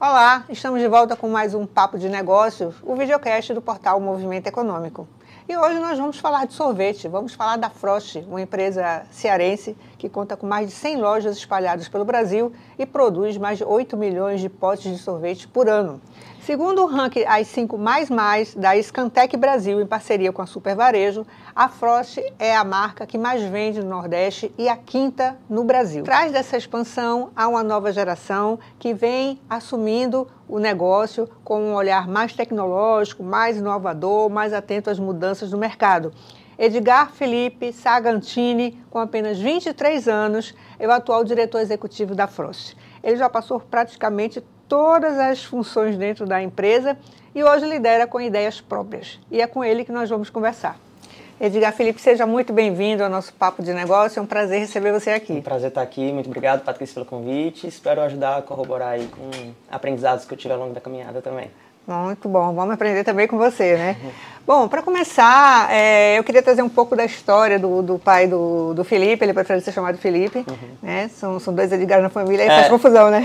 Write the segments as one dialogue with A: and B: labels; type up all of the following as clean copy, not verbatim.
A: Olá, estamos de volta com mais um Papo de Negócios, o videocast do portal Movimento Econômico. E hoje nós vamos falar de sorvete, vamos falar da Frost, uma empresa cearense que conta com mais de 100 lojas espalhadas pelo Brasil e produz mais de 8 milhões de potes de sorvete por ano. Segundo o ranking As 5 Mais da Scantec Brasil, em parceria com a Super Varejo, a Frost é a marca que mais vende no Nordeste e a quinta no Brasil. Atrás dessa expansão, há uma nova geração que vem assumindo o negócio com um olhar mais tecnológico, mais inovador, mais atento às mudanças do mercado. Edgar Felipe Sagantini, com apenas 23 anos, é o atual diretor executivo da Frost. Ele já passou praticamente todas as funções dentro da empresa e hoje lidera com ideias próprias. E é com ele que nós vamos conversar. Edgar Felipe, seja muito bem-vindo ao nosso Papo de Negócio, é um prazer receber você aqui.
B: Um prazer estar aqui, muito obrigado, Patrícia, pelo convite. Espero ajudar a corroborar aí com aprendizados que eu tive ao longo da caminhada também.
A: Muito bom, vamos aprender também com você, né? Bom, para começar, eu queria trazer um pouco da história do pai do Felipe, ele prefere ser chamado Felipe, né? São dois Edgar na família, aí faz confusão, né?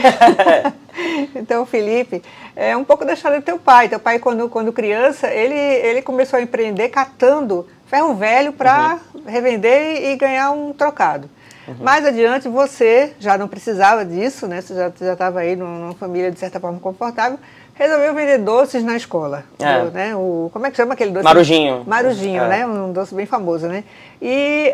A: Então, Felipe, um pouco da história do teu pai. Teu pai, quando criança, ele começou a empreender catando ferro velho para revender e ganhar um trocado. Mais adiante, você já não precisava disso, né? Você já estava aí numa família, de certa forma, confortável. Resolveu vender doces na escola. Né? Como é que chama aquele doce?
B: Marujinho.
A: Marujinho, né? Um doce bem famoso, né? E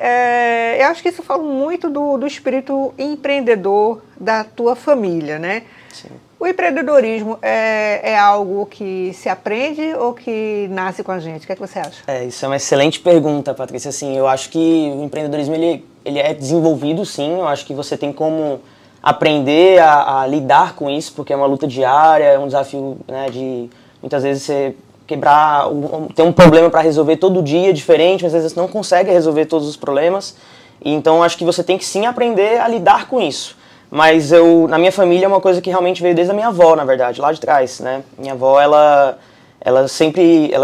A: eu acho que isso fala muito do espírito empreendedor da tua família, né?
B: Sim.
A: O empreendedorismo é algo que se aprende ou que nasce com a gente? O que é que você acha?
B: Isso é uma excelente pergunta, Patrícia. Assim, eu acho que o empreendedorismo ele é desenvolvido, sim. Eu acho que você tem como aprender a lidar com isso, porque é uma luta diária, é um desafio, né, de muitas vezes você quebrar, ter um problema para resolver todo dia diferente, mas às vezes você não consegue resolver todos os problemas, e então acho que você tem que sim aprender a lidar com isso. Mas na minha família é uma coisa que realmente veio desde a minha avó, na verdade, lá de trás, né? Minha avó, ela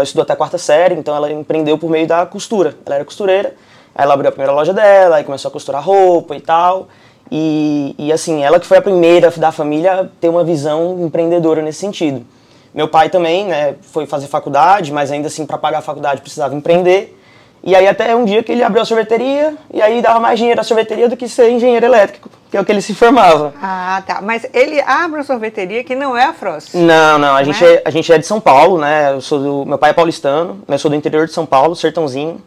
B: estudou até a 4ª série, então ela empreendeu por meio da costura, ela era costureira, aí ela abriu a primeira loja dela, aí começou a costurar roupa e tal. E assim, ela que foi a primeira da família a ter uma visão empreendedora nesse sentido. Meu pai também, né, foi fazer faculdade, mas ainda assim, para pagar a faculdade precisava empreender. E aí até um dia que ele abriu a sorveteria, e aí dava mais dinheiro à sorveteria do que ser engenheiro elétrico, que é o que ele se formava.
A: Ah, tá. Mas ele abre uma sorveteria que não é a Frost.
B: Não. A gente é de São Paulo, né? Meu pai é paulistano, eu sou do interior de São Paulo, Sertãozinho,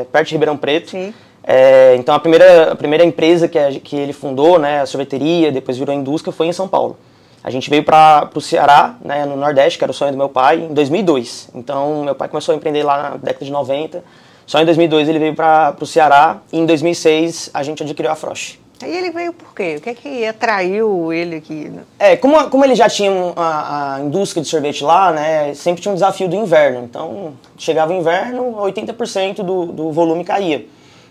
B: perto de Ribeirão Preto.
A: Sim.
B: Então a primeira empresa que ele fundou, né, a sorveteria, depois virou a indústria, foi em São Paulo. A gente veio para o Ceará, né, no Nordeste, que era o sonho do meu pai, em 2002. Então meu pai começou a empreender lá na década de 90. Só em 2002 ele veio para o Ceará e em 2006 a gente adquiriu a Frost.
A: E ele veio por quê? O que é que atraiu ele aqui?
B: Como ele já tinha a indústria de sorvete lá, né, sempre tinha um desafio do inverno. Então chegava o inverno, 80% do volume caía.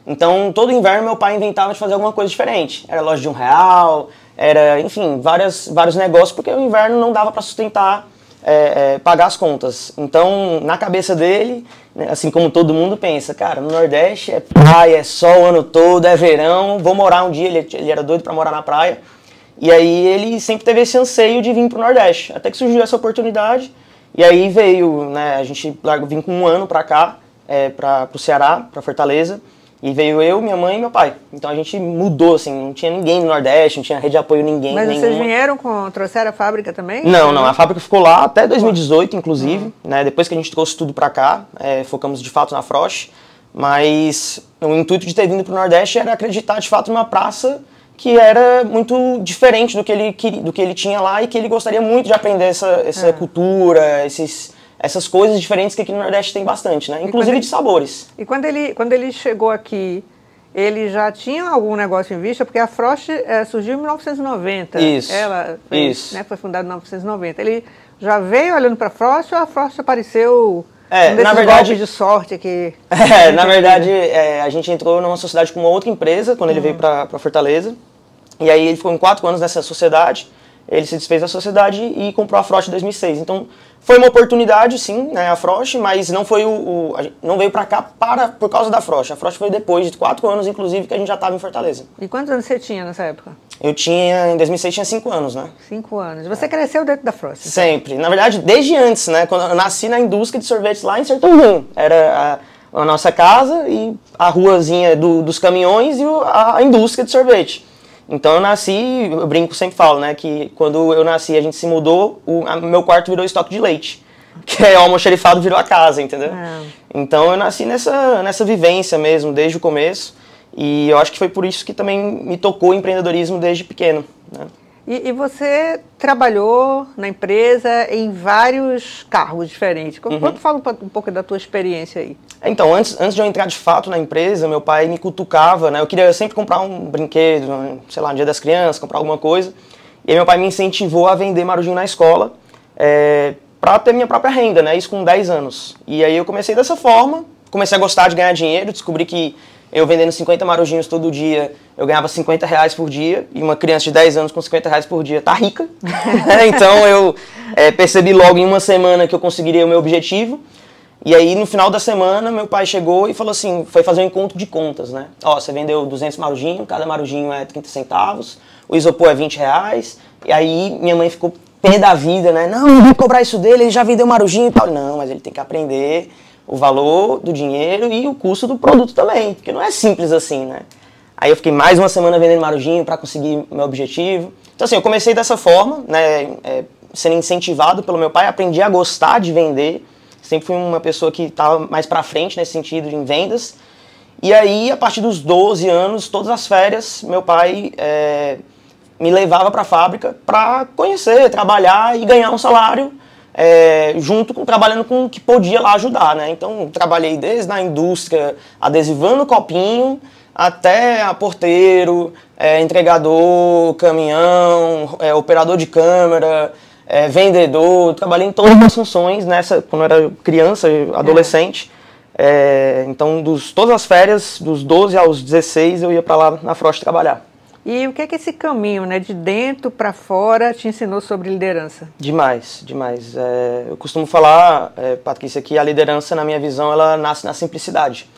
B: Então, todo inverno meu pai inventava de fazer alguma coisa diferente. Era loja de R$1, era, enfim, vários negócios, porque o inverno não dava para sustentar, pagar as contas. Então, na cabeça dele, né, assim como todo mundo pensa, cara, no Nordeste é praia, é sol o ano todo, é verão, vou morar um dia, ele era doido para morar na praia. E aí ele sempre teve esse anseio de vir pro Nordeste, até que surgiu essa oportunidade. E aí veio, né, a gente vim com um ano para cá, pro Ceará, para Fortaleza. E veio eu, minha mãe e meu pai. Então a gente mudou, assim, não tinha ninguém no Nordeste, não tinha rede de apoio ninguém.
A: Mas vocês vieram trouxeram a fábrica também?
B: Não, a fábrica ficou lá até 2018, inclusive, né? Depois que a gente trouxe tudo pra cá, focamos de fato na Frost. Mas o intuito de ter vindo pro Nordeste era acreditar de fato numa praça que era muito diferente do que ele tinha lá e que ele gostaria muito de aprender essa cultura, essas coisas diferentes que aqui no Nordeste tem bastante, né? Inclusive de sabores.
A: E quando ele chegou aqui, ele já tinha algum negócio em vista? Porque a Frost surgiu em 1990.
B: Isso.
A: Né, foi fundada em 1990. Ele já veio olhando para a Frost ou a Frost apareceu
B: na verdade,
A: golpes de sorte que...
B: na verdade, a gente entrou numa sociedade com uma outra empresa quando ele veio para Fortaleza. E aí ele ficou em 4 anos nessa sociedade. Ele se desfez da sociedade e comprou a Frost em 2006. Então, foi uma oportunidade, sim, né, a Frost, mas não foi não veio para cá por causa da Frost. A Frost foi depois de 4 anos, inclusive, que a gente já estava em Fortaleza.
A: E quantos anos você tinha nessa época?
B: Em 2006 tinha 5 anos, né?
A: 5 anos. Você cresceu dentro da Frost? Então?
B: Sempre. Na verdade, desde antes, né? Quando eu nasci na indústria de sorvetes lá em Sertãozinho. Era a nossa casa e a ruazinha dos caminhões e a indústria de sorvete. Então eu nasci, eu brinco, sempre falo, né? Que quando eu nasci, a gente se mudou, meu quarto virou estoque de leite. Que é o almoxarifado virou a casa, entendeu? Então eu nasci nessa vivência mesmo, desde o começo. E eu acho que foi por isso que também me tocou o empreendedorismo desde pequeno, né?
A: E você trabalhou na empresa em vários cargos diferentes. Quando fala um pouco da tua experiência aí?
B: Então, antes de eu entrar de fato na empresa, meu pai me cutucava, né? Eu queria sempre comprar um brinquedo, sei lá, no Dia das Crianças, comprar alguma coisa. E aí meu pai me incentivou a vender marujinho na escola, para ter minha própria renda, né? Isso com 10 anos. E aí eu comecei dessa forma, comecei a gostar de ganhar dinheiro, descobri que eu vendendo 50 marujinhos todo dia, eu ganhava R$50 por dia, e uma criança de 10 anos com R$50 por dia tá rica. Então eu percebi logo em uma semana que eu conseguiria o meu objetivo. E aí no final da semana meu pai chegou e falou assim, foi fazer um encontro de contas, né? Ó, você vendeu 200 marujinhos, cada marujinho é 30 centavos, o isopor é R$20. E aí minha mãe ficou pé da vida, né? Não vou cobrar isso dele, ele já vendeu marujinho e tal. Não, mas ele tem que aprender o valor do dinheiro e o custo do produto também, porque não é simples assim, né? Aí eu fiquei mais uma semana vendendo marujinho para conseguir meu objetivo. Então assim, eu comecei dessa forma, né, sendo incentivado pelo meu pai, aprendi a gostar de vender. Sempre fui uma pessoa que estava mais para frente nesse sentido em vendas. E aí, a partir dos 12 anos, todas as férias, meu pai me levava para a fábrica para conhecer, trabalhar e ganhar um salário trabalhando com o que podia lá ajudar, né? Então, trabalhei desde a indústria, adesivando copinho, até a porteiro, entregador, caminhão, operador de câmera, vendedor. Trabalhei em todas as funções quando eu era criança, adolescente. Então, todas as férias, dos 12 aos 16, eu ia para lá na Frost trabalhar.
A: E o que é que esse caminho, né, de dentro para fora, te ensinou sobre liderança?
B: Demais, demais. Eu costumo falar, Patrícia, que a liderança, na minha visão, ela nasce na simplicidade.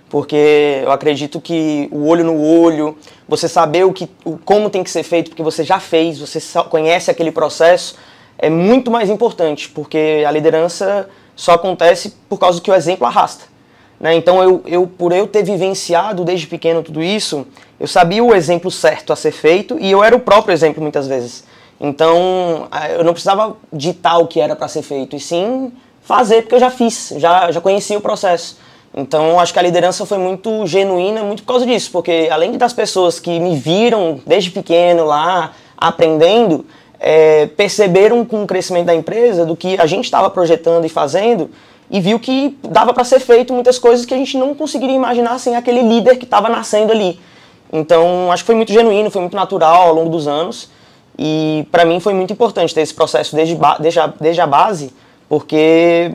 B: Porque eu acredito que o olho no olho, você saber como tem que ser feito, porque você já fez, você conhece aquele processo, é muito mais importante, porque a liderança só acontece por causa que o exemplo arrasta. Né? Então, por eu ter vivenciado desde pequeno tudo isso, eu sabia o exemplo certo a ser feito e eu era o próprio exemplo muitas vezes. Então, eu não precisava ditar o que era para ser feito, e sim fazer, porque eu já fiz, já conhecia o processo. Então, acho que a liderança foi muito genuína, muito por causa disso, porque além das pessoas que me viram desde pequeno lá, aprendendo, perceberam com o crescimento da empresa, do que a gente estava projetando e fazendo, e viu que dava para ser feito muitas coisas que a gente não conseguiria imaginar sem aquele líder que estava nascendo ali. Então, acho que foi muito genuíno, foi muito natural ao longo dos anos. E para mim foi muito importante ter esse processo desde a base, porque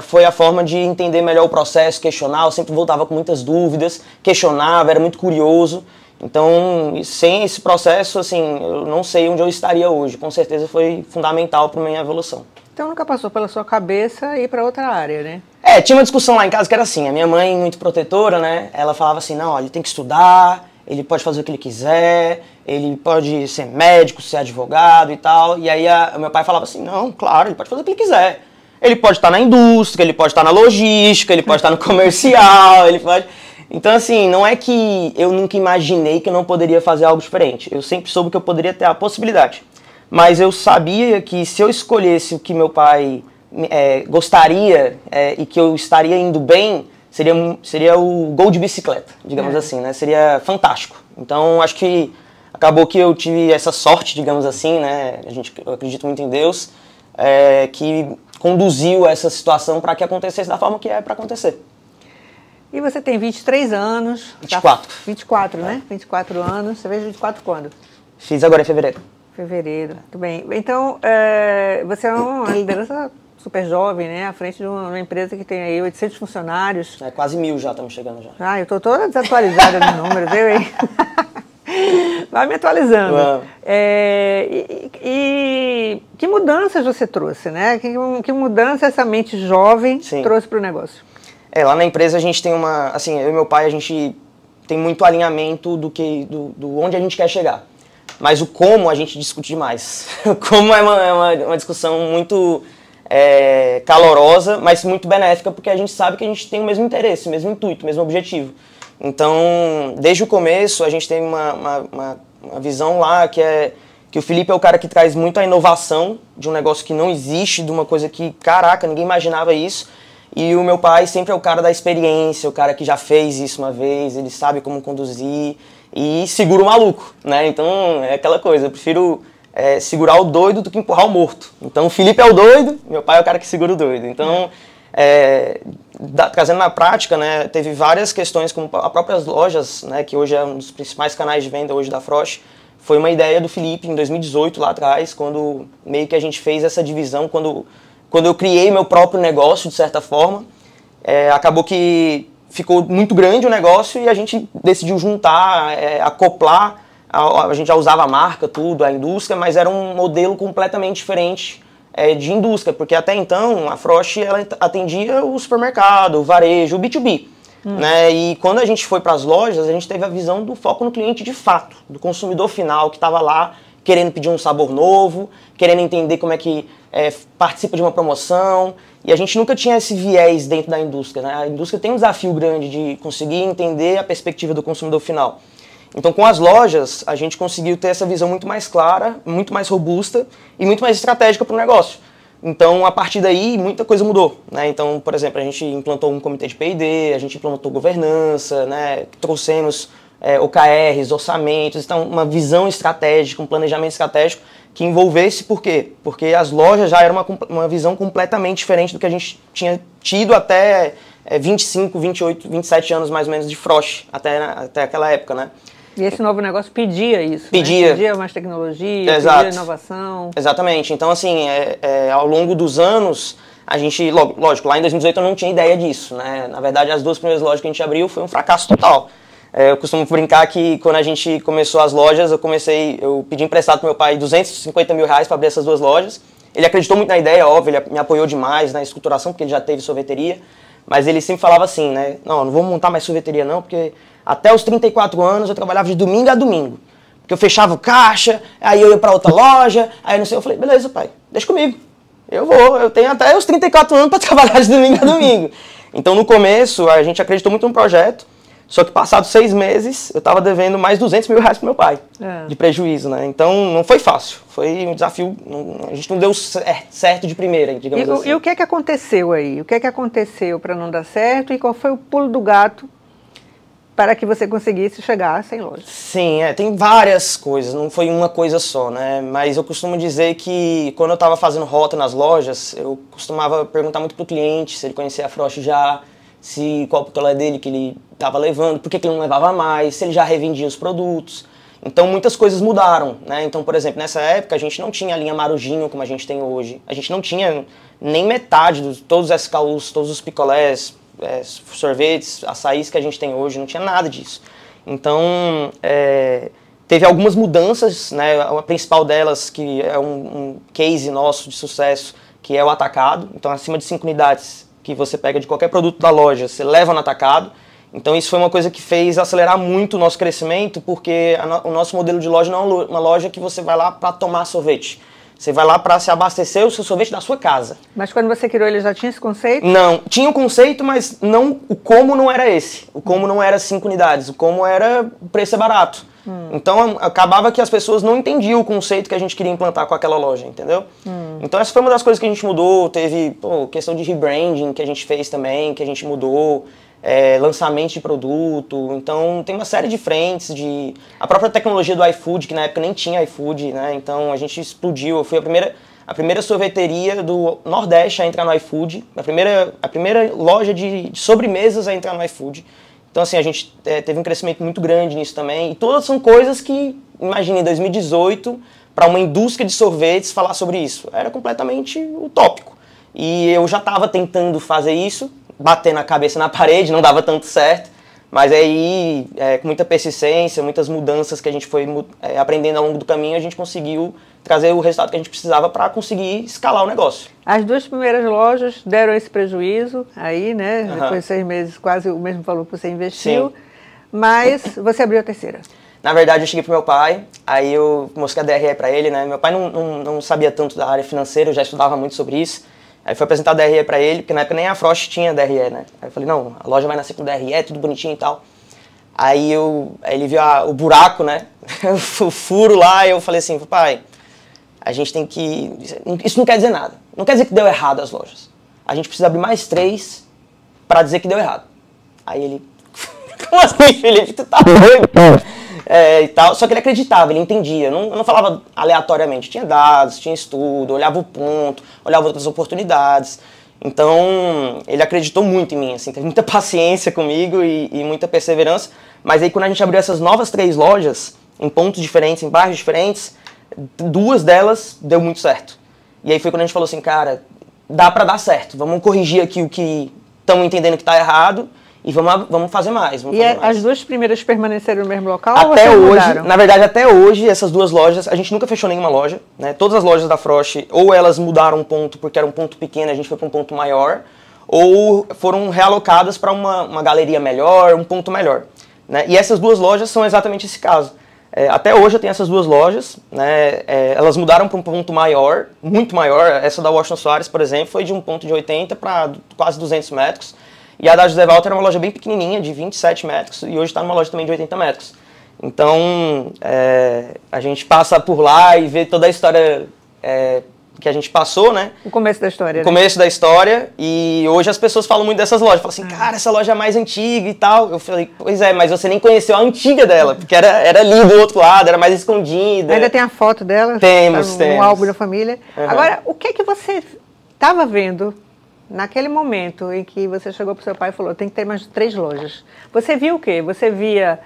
B: foi a forma de entender melhor o processo, questionar. Eu sempre voltava com muitas dúvidas, questionava, era muito curioso. Então, sem esse processo, assim, eu não sei onde eu estaria hoje. Com certeza foi fundamental para a minha evolução.
A: Então nunca passou pela sua cabeça ir para outra área, né?
B: Tinha uma discussão lá em casa que era assim, a minha mãe, muito protetora, né? Ela falava assim, não, ele tem que estudar, ele pode fazer o que ele quiser, ele pode ser médico, ser advogado e tal. E aí o meu pai falava assim, não, claro, ele pode fazer o que ele quiser. Ele pode estar na indústria, ele pode estar na logística, ele pode estar no comercial, ele pode... Então, assim, não é que eu nunca imaginei que eu não poderia fazer algo diferente. Eu sempre soube que eu poderia ter a possibilidade. Mas eu sabia que se eu escolhesse o que meu pai gostaria e que eu estaria indo bem, seria o gol de bicicleta, digamos assim, né? Seria fantástico. Então, acho que acabou que eu tive essa sorte, digamos assim, né? Eu acredito muito em Deus, que conduziu essa situação para que acontecesse da forma que é para acontecer.
A: E você tem 23 anos.
B: 24.
A: 24, né? 24 anos. Você fez 24 quando?
B: Fiz agora em fevereiro.
A: Fevereiro, muito bem. Então, você é uma liderança super jovem, né? À frente de uma empresa que tem aí 800 funcionários.
B: Quase 1000 já, estamos chegando já.
A: Eu estou toda desatualizada nos números, viu, hein? Vai me atualizando. E que mudanças você trouxe, né? Que mudança essa mente jovem trouxe para o negócio?
B: Lá na empresa a gente tem eu e meu pai, a gente tem muito alinhamento do onde a gente quer chegar. mas o como a gente discute demais. O como é uma discussão muito calorosa, mas muito benéfica, porque a gente sabe que a gente tem o mesmo interesse, o mesmo intuito, o mesmo objetivo. Então, desde o começo, a gente tem uma visão lá que o Felipe é o cara que traz muito a inovação de um negócio que não existe, de uma coisa que, caraca, ninguém imaginava isso. E o meu pai sempre é o cara da experiência, o cara que já fez isso uma vez, ele sabe como conduzir e segura o maluco, né? Então, é aquela coisa, eu prefiro segurar o doido do que empurrar o morto. Então, o Felipe é o doido, meu pai é o cara que segura o doido. Então, trazendo na prática, né, teve várias questões, como as próprias lojas, né, que hoje é um dos principais canais de venda hoje da Frost, foi uma ideia do Felipe em 2018, lá atrás, quando meio que a gente fez essa divisão, quando eu criei meu próprio negócio, de certa forma, acabou que ficou muito grande o negócio e a gente decidiu juntar, acoplar, a gente já usava a marca, tudo, a indústria, mas era um modelo completamente diferente de indústria, porque até então a Frost ela atendia o supermercado, o varejo, o B2B. Né? E quando a gente foi para as lojas, a gente teve a visão do foco no cliente de fato, do consumidor final que estava lá querendo pedir um sabor novo, querendo entender como é que participa de uma promoção, e a gente nunca tinha esse viés dentro da indústria, né? A indústria tem um desafio grande de conseguir entender a perspectiva do consumidor final. Então, com as lojas, a gente conseguiu ter essa visão muito mais clara, muito mais robusta e muito mais estratégica para o negócio. Então, a partir daí, muita coisa mudou, né? Então, por exemplo, a gente implantou um comitê de P&D, a gente implantou governança, né? Trouxemos OKRs, orçamentos, então uma visão estratégica, um planejamento estratégico que envolvesse, por quê? Porque as lojas já eram uma visão completamente diferente do que a gente tinha tido até 25, 28, 27 anos mais ou menos de Frost, até aquela época, né?
A: E esse novo negócio pedia isso,
B: pedia,
A: né? Pedia mais tecnologia,
B: exato,
A: pedia inovação.
B: Exatamente. Então, assim, ao longo dos anos, a gente, lógico, lá em 2018 eu não tinha ideia disso, né? Na verdade, as 2 primeiras lojas que a gente abriu foi um fracasso total. Eu costumo brincar que quando a gente começou as lojas, eu pedi emprestado pro meu pai 250 mil reais para abrir essas 2 lojas. Ele acreditou muito na ideia, óbvio, ele me apoiou demais na estruturação, porque ele já teve sorveteria. Mas ele sempre falava assim, né? Não vou montar mais sorveteria não, porque até os 34 anos eu trabalhava de domingo a domingo. Porque eu fechava o caixa, aí eu ia para outra loja, aí não sei, eu falei, beleza, pai, deixa comigo. Eu tenho até os 34 anos para trabalhar de domingo a domingo. Então, no começo, a gente acreditou muito no projeto, só que passados 6 meses, eu estava devendo mais 200 mil reais pro meu pai, de prejuízo, né? Então, não foi fácil, foi um desafio, a gente não deu certo de primeira, digamos assim.
A: E o que é que aconteceu aí? O que é que aconteceu para não dar certo e qual foi o pulo do gato para que você conseguisse chegar sem loja?
B: Sim, tem várias coisas, não foi uma coisa só, né? Mas eu costumo dizer que quando eu estava fazendo rota nas lojas, eu costumava perguntar muito pro cliente se ele conhecia a Frost já, qual o picolé dele que ele estava levando, por que ele não levava mais, se ele já revendia os produtos. Então muitas coisas mudaram, né? Então, por exemplo, nessa época a gente não tinha a linha Marujinho como a gente tem hoje. A gente não tinha nem metade de todos os SKUs, todos os picolés, sorvetes, açaís que a gente tem hoje, não tinha nada disso. Então, teve algumas mudanças, né? A principal delas, que é um case nosso de sucesso, que é o atacado. Então, acima de 5 unidades que você pega de qualquer produto da loja, você leva no atacado. Então isso foi uma coisa que fez acelerar muito o nosso crescimento, porque o nosso modelo de loja não é uma loja que você vai lá para tomar sorvete. Você vai lá para se abastecer o seu sorvete da sua casa.
A: Mas quando você criou ele já tinha esse conceito?
B: Não, tinha o conceito, mas não, o como não era esse. O como não era 5 unidades, o como era o preço é barato. Então acabava que as pessoas não entendiam o conceito que a gente queria implantar com aquela loja, entendeu? Então essa foi uma das coisas que a gente mudou, teve questão de rebranding que a gente fez também, que a gente mudou, lançamento de produto, então tem uma série de frentes, a própria tecnologia do iFood, que na época nem tinha iFood, né? Então a gente explodiu, eu fui a primeira sorveteria do Nordeste a entrar no iFood, a primeira loja de sobremesas a entrar no iFood. Então, assim, a gente teve um crescimento muito grande nisso também. E todas são coisas que, imagine, em 2018, para uma indústria de sorvetes falar sobre isso. Era completamente utópico. E eu já estava tentando fazer isso, batendo a cabeça na parede, não dava tanto certo. Mas aí, com muita persistência, muitas mudanças que a gente foi aprendendo ao longo do caminho, a gente conseguiu trazer o resultado que a gente precisava para conseguir escalar o negócio.
A: As 2 primeiras lojas deram esse prejuízo aí, né? Depois de 6 meses, quase o mesmo valor que você investiu.
B: Sim.
A: Mas você abriu a terceira.
B: Na verdade, eu cheguei pro meu pai, aí eu mostrei a DRE pra ele, né? Meu pai não sabia tanto da área financeira, eu já estudava muito sobre isso. Aí foi apresentar a DRE pra ele, porque na época nem a Frost tinha DRE, né? Aí eu falei, não, a loja vai nascer com DRE, tudo bonitinho e tal. Aí ele viu o buraco, né? O furo lá, e eu falei assim, pai, a gente tem que... Isso não quer dizer nada. Não quer dizer que deu errado as lojas. A gente precisa abrir mais 3 pra dizer que deu errado. Aí ele... Como assim, Felipe? Tu tá doido? E tal. Só que ele acreditava, ele entendia. Eu não falava aleatoriamente. Tinha dados, tinha estudo, olhava o ponto, olhava outras oportunidades. Então, ele acreditou muito em mim, assim, teve muita paciência comigo e muita perseverança. Mas aí, quando a gente abriu essas novas 3 lojas, em pontos diferentes, em bairros diferentes, 2 delas deu muito certo. E aí foi quando a gente falou assim, cara, dá pra dar certo. Vamos corrigir aqui o que estamos entendendo que tá errado e vamos fazer mais.
A: As 2 primeiras permaneceram no mesmo local
B: até
A: ou
B: hoje,
A: mudaram?
B: Na verdade, até hoje, essas 2 lojas, a gente nunca fechou nenhuma loja, né? Todas as lojas da Frost, ou elas mudaram um ponto porque era um ponto pequeno, a gente foi para um ponto maior, ou foram realocadas para uma galeria melhor, um ponto melhor, né? E essas 2 lojas são exatamente esse caso. Até hoje eu tenho essas 2 lojas, né? Elas mudaram para um ponto maior, muito maior. Essa da Washington Soares, por exemplo, foi de um ponto de 80 para quase 200 metros. E a da José Walter era uma loja bem pequenininha, de 27 metros, e hoje está numa loja também de 80 metros. Então, a gente passa por lá e vê toda a história que a gente passou, né?
A: O começo da história.
B: O começo da história, e hoje as pessoas falam muito dessas lojas. Falam assim, cara, essa loja é mais antiga e tal. Eu falei, pois é, mas você nem conheceu a antiga dela, porque era ali do outro lado, era mais escondida.
A: Ainda tem a foto dela?
B: Temos.
A: Um álbum da família.
B: Uhum.
A: Agora, o que você estava vendo naquele momento em que você chegou para o seu pai e falou, tem que ter mais 3 lojas? Você viu o quê? Você via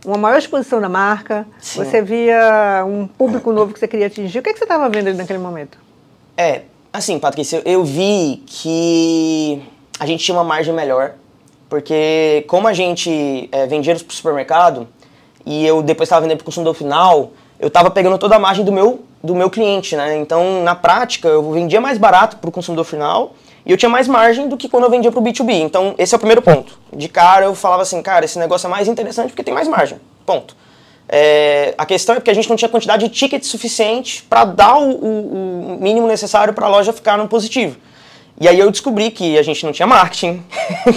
A: uma maior exposição da marca? Sim. Você via um público novo que você queria atingir? O que você estava vendo ali naquele momento?
B: Assim, Patrícia, eu vi que a gente tinha uma margem melhor, porque como a gente vendia para o supermercado e eu depois estava vendendo para o consumidor final, eu estava pegando toda a margem do meu cliente, né? Então, na prática, eu vendia mais barato para o consumidor final e eu tinha mais margem do que quando eu vendia para o B2B. Então, esse é o primeiro ponto. De cara, eu falava assim, cara, esse negócio é mais interessante porque tem mais margem. Ponto. A questão é porque a gente não tinha quantidade de ticket suficiente para dar o mínimo necessário para a loja ficar no positivo. E aí eu descobri que a gente não tinha marketing,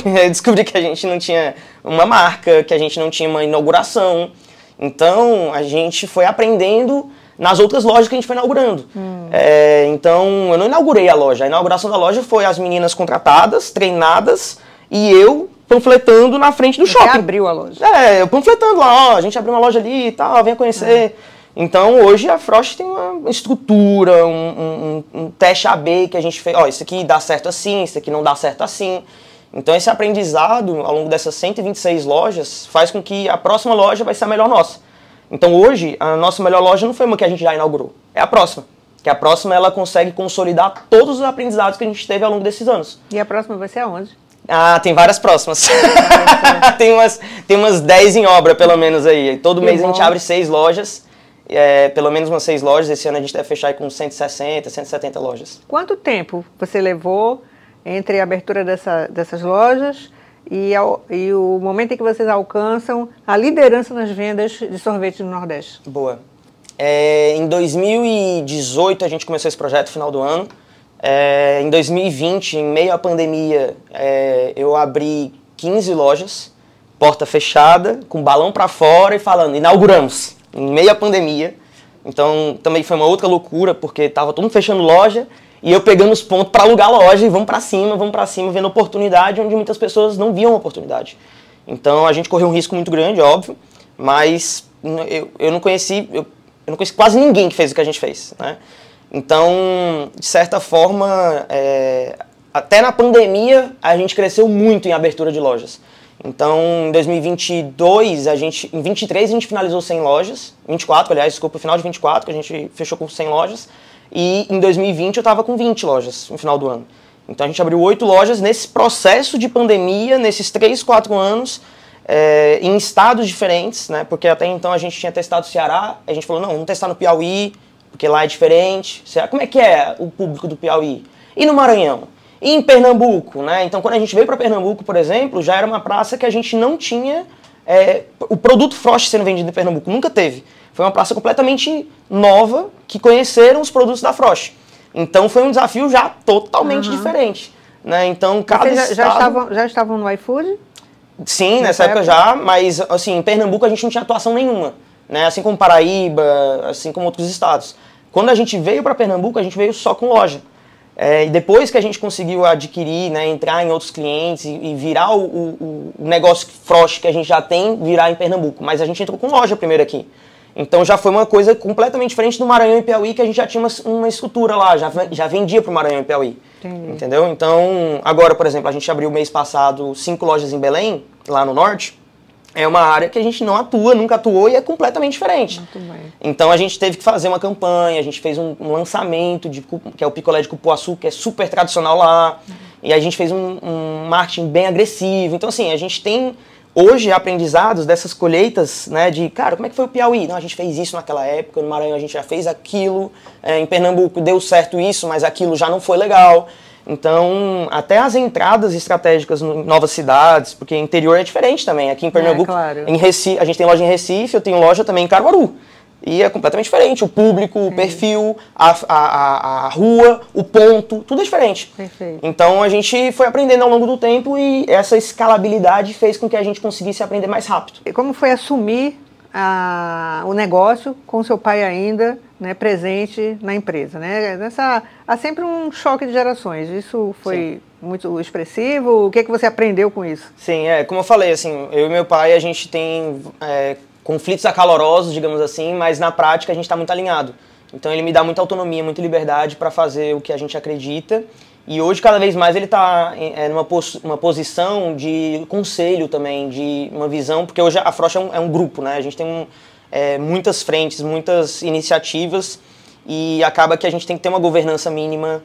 B: eu descobri que a gente não tinha uma marca, que a gente não tinha uma inauguração. Então, a gente foi aprendendo nas outras lojas que a gente foi inaugurando. Então, eu não inaugurei a loja. A inauguração da loja foi as meninas contratadas, treinadas, e eu panfletando na frente do shopping.
A: Você abriu a loja?
B: Eu panfletando lá, ó, a gente abriu uma loja ali e tal, venha conhecer. Então, hoje a Frost tem uma estrutura, um teste AB que a gente fez. Ó, isso aqui dá certo assim, isso aqui não dá certo assim. Então, esse aprendizado, ao longo dessas 126 lojas, faz com que a próxima loja vai ser a melhor nossa. Então, hoje, a nossa melhor loja não foi uma que a gente já inaugurou, é a próxima. Que a próxima, ela consegue consolidar todos os aprendizados que a gente teve ao longo desses anos.
A: E a próxima vai ser aonde?
B: Tem várias próximas. tem umas 10 em obra, pelo menos, aí. Todo mês a gente abre 6 lojas, pelo menos umas 6 lojas. Esse ano a gente deve fechar aí com 160, 170 lojas.
A: Quanto tempo você levou entre a abertura dessas lojas e o momento em que vocês alcançam a liderança nas vendas de sorvete no Nordeste?
B: Boa. Em 2018 a gente começou esse projeto, final do ano. Em 2020, em meio à pandemia, eu abri 15 lojas, porta fechada, com balão para fora e falando, inauguramos, em meio à pandemia. Então também foi uma outra loucura, porque estava todo mundo fechando loja e eu pegando os pontos para alugar a loja e vamos para cima, vendo oportunidade onde muitas pessoas não viam oportunidade. Então a gente correu um risco muito grande, óbvio, mas eu não conheci quase ninguém que fez o que a gente fez, né? Então, de certa forma, até na pandemia, a gente cresceu muito em abertura de lojas. Então, em 2022, em 23 a gente finalizou 100 lojas, 24, aliás, desculpa, no final de 24, que a gente fechou com 100 lojas, e em 2020 eu estava com 20 lojas no final do ano. Então, a gente abriu 8 lojas nesse processo de pandemia, nesses 3, 4 anos, em estados diferentes, né? Porque até então a gente tinha testado o Ceará, a gente falou, não, vamos testar no Piauí, porque lá é diferente. Como é que é o público do Piauí? E no Maranhão? E em Pernambuco, né? Então, quando a gente veio para Pernambuco, por exemplo, já era uma praça que a gente não tinha o produto Frost sendo vendido em Pernambuco, nunca teve. Foi uma praça completamente nova que conheceram os produtos da Frost. Então foi um desafio já totalmente diferente. Né? Então cada estado...
A: já estavam no iFood?
B: Sim, nessa época já, mas assim, em Pernambuco a gente não tinha atuação nenhuma. Né? Assim como Paraíba, assim como outros estados. Quando a gente veio para Pernambuco, a gente veio só com loja. E depois que a gente conseguiu adquirir, né, entrar em outros clientes e virar o negócio Frost que a gente já tem, virar em Pernambuco. Mas a gente entrou com loja primeiro aqui. Então já foi uma coisa completamente diferente do Maranhão e Piauí, que a gente já tinha uma estrutura lá, já vendia para o Maranhão e Piauí. Entendi. Entendeu? Então, agora, por exemplo, a gente abriu mês passado 5 lojas em Belém, lá no norte. É uma área que a gente não atua, nunca atuou e é completamente diferente. Muito bem. Então a gente teve que fazer uma campanha, a gente fez um lançamento, que é o picolé de cupuaçu, que é super tradicional lá. E a gente fez um marketing bem agressivo. Então assim, a gente tem hoje aprendizados dessas colheitas, né, de, cara, como é que foi o Piauí? Não, a gente fez isso naquela época, no Maranhão a gente já fez aquilo, em Pernambuco deu certo isso, mas aquilo já não foi legal. Então, até as entradas estratégicas em novas cidades, porque interior é diferente também. Aqui em Pernambuco, claro. Em Recife, a gente tem loja em Recife, eu tenho loja também em Caruaru. E é completamente diferente. O público, o perfil, a rua, o ponto, tudo é diferente. Perfeito. Então, a gente foi aprendendo ao longo do tempo e essa escalabilidade fez com que a gente conseguisse aprender mais rápido.
A: E como foi assumir o negócio com seu pai ainda, né, presente na empresa, né? Há sempre um choque de gerações. Isso foi muito expressivo? O que você aprendeu com isso?
B: Sim, como eu falei, assim, eu e meu pai, a gente tem conflitos acalorosos, digamos assim, mas na prática a gente está muito alinhado. Então ele me dá muita autonomia, muita liberdade para fazer o que a gente acredita. E hoje, cada vez mais, ele está numa posição de conselho também, de uma visão, porque hoje a Frost é um grupo, né? A gente tem muitas frentes, muitas iniciativas e acaba que a gente tem que ter uma governança mínima,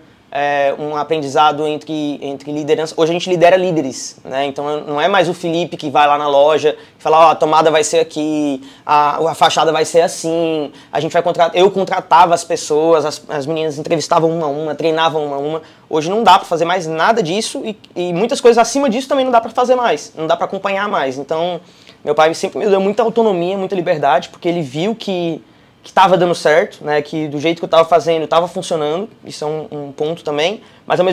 B: um aprendizado entre liderança. Hoje a gente lidera líderes, né? Então não é mais o Felipe que vai lá na loja e fala, a tomada vai ser aqui, a fachada vai ser assim, a gente vai eu contratava as pessoas, as meninas entrevistavam uma a uma, treinavam uma a uma. Hoje não dá para fazer mais nada disso e muitas coisas acima disso também não dá para fazer mais, não dá para acompanhar mais. Então meu pai sempre me deu muita autonomia, muita liberdade, porque ele viu que estava dando certo, né, que do jeito que eu estava fazendo estava funcionando, isso é um ponto também, mas ao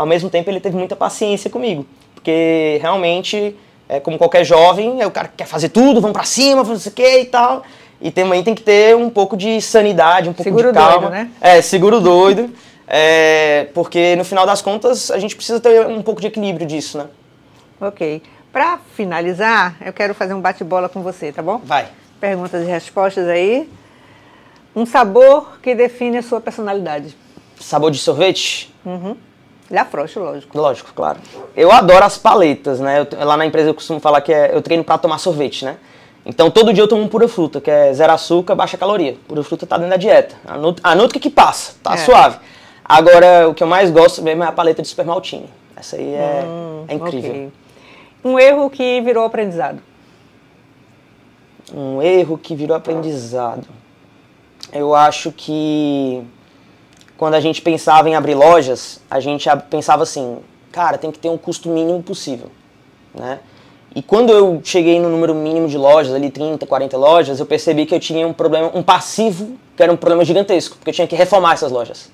B: mesmo tempo ele teve muita paciência comigo, porque realmente, como qualquer jovem, o cara quer fazer tudo, vamos pra cima, fazer o que e tal, e também tem que ter um pouco de sanidade, um pouco de calma. Seguro doido, né? Seguro doido, porque no final das contas a gente precisa ter um pouco de equilíbrio disso, né?
A: Ok. Para finalizar, eu quero fazer um bate-bola com você, tá bom?
B: Vai.
A: Perguntas e respostas aí. Um sabor que define a sua personalidade.
B: Sabor de sorvete?
A: Da Frost, lógico.
B: Lógico, claro. Eu adoro as paletas, né? Lá na empresa eu costumo falar que eu treino pra tomar sorvete, né? Então todo dia eu tomo um pura fruta, que é zero açúcar, baixa caloria. Pura fruta tá dentro da dieta. A nutra que passa, tá suave. Agora, o que eu mais gosto mesmo é a paleta de super maltinho. Essa aí é incrível. Okay.
A: Um erro que virou aprendizado.
B: Um erro que virou aprendizado. Eu acho que quando a gente pensava em abrir lojas, a gente pensava assim, cara, tem que ter um custo mínimo possível, né? E quando eu cheguei no número mínimo de lojas, ali 30, 40 lojas, eu percebi que eu tinha um problema, um passivo, que era um problema gigantesco, porque eu tinha que reformar essas lojas.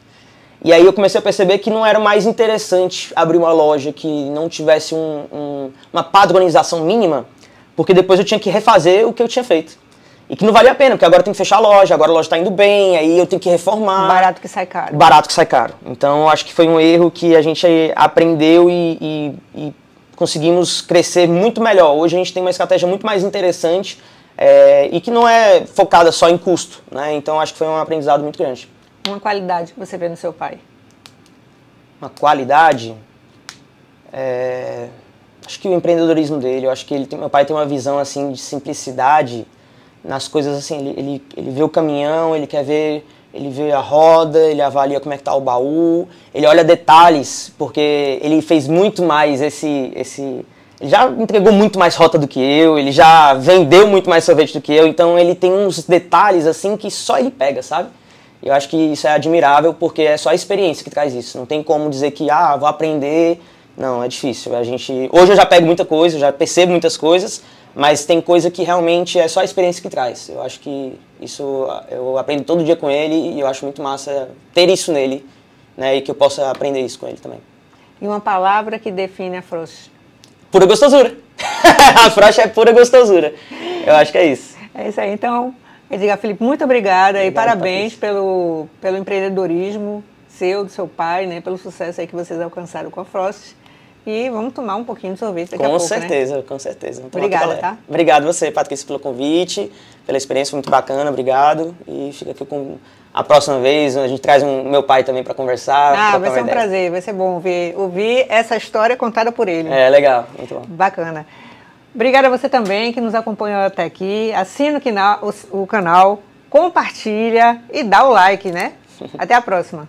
B: E aí eu comecei a perceber que não era mais interessante abrir uma loja que não tivesse uma padronização mínima, porque depois eu tinha que refazer o que eu tinha feito. E que não valia a pena, porque agora eu tenho que fechar a loja, agora a loja está indo bem, aí eu tenho que reformar.
A: Barato que sai caro.
B: Barato que sai caro. Então, acho que foi um erro que a gente aprendeu e conseguimos crescer muito melhor. Hoje a gente tem uma estratégia muito mais interessante e que não é focada só em custo, né? Então, acho que foi um aprendizado muito grande.
A: Uma qualidade que você vê no seu pai?
B: Uma qualidade? Acho que o empreendedorismo dele. Eu acho que meu pai tem uma visão assim de simplicidade nas coisas, assim, ele vê o caminhão, ele vê a roda, ele avalia como é que tá o baú, ele olha detalhes, porque ele fez muito mais ele já entregou muito mais rota do que eu, ele já vendeu muito mais sorvete do que eu, então ele tem uns detalhes, assim, que só ele pega, sabe? Eu acho que isso é admirável, porque é só a experiência que traz isso, não tem como dizer que, vou aprender, não, é difícil, hoje eu já pego muita coisa, já percebo muitas coisas, mas tem coisa que realmente é só a experiência que traz. Eu acho que isso eu aprendo todo dia com ele e eu acho muito massa ter isso nele, né, e que eu possa aprender isso com ele também.
A: E uma palavra que define a Frost?
B: Pura gostosura. A Frost é pura gostosura. Eu acho que é isso.
A: É isso aí. Então, Edgar Felipe, muito obrigada e parabéns
B: Patrícia.
A: pelo empreendedorismo seu, do seu pai, né, pelo sucesso aí que vocês alcançaram com a Frost. E vamos tomar um pouquinho de sorvete daqui a pouco,
B: certeza,
A: né?
B: Com certeza.
A: Obrigada, tá?
B: Obrigado você, Patrícia, pelo convite, pela experiência muito bacana, obrigado. E fica aqui com a próxima vez, a gente traz meu pai também para conversar.
A: Ah, vai ser um prazer, vai ser bom ouvir essa história contada por ele.
B: É, legal, muito bom.
A: Bacana. Obrigada a você também que nos acompanhou até aqui. Assina o canal, compartilha e dá o like, né? Até a próxima.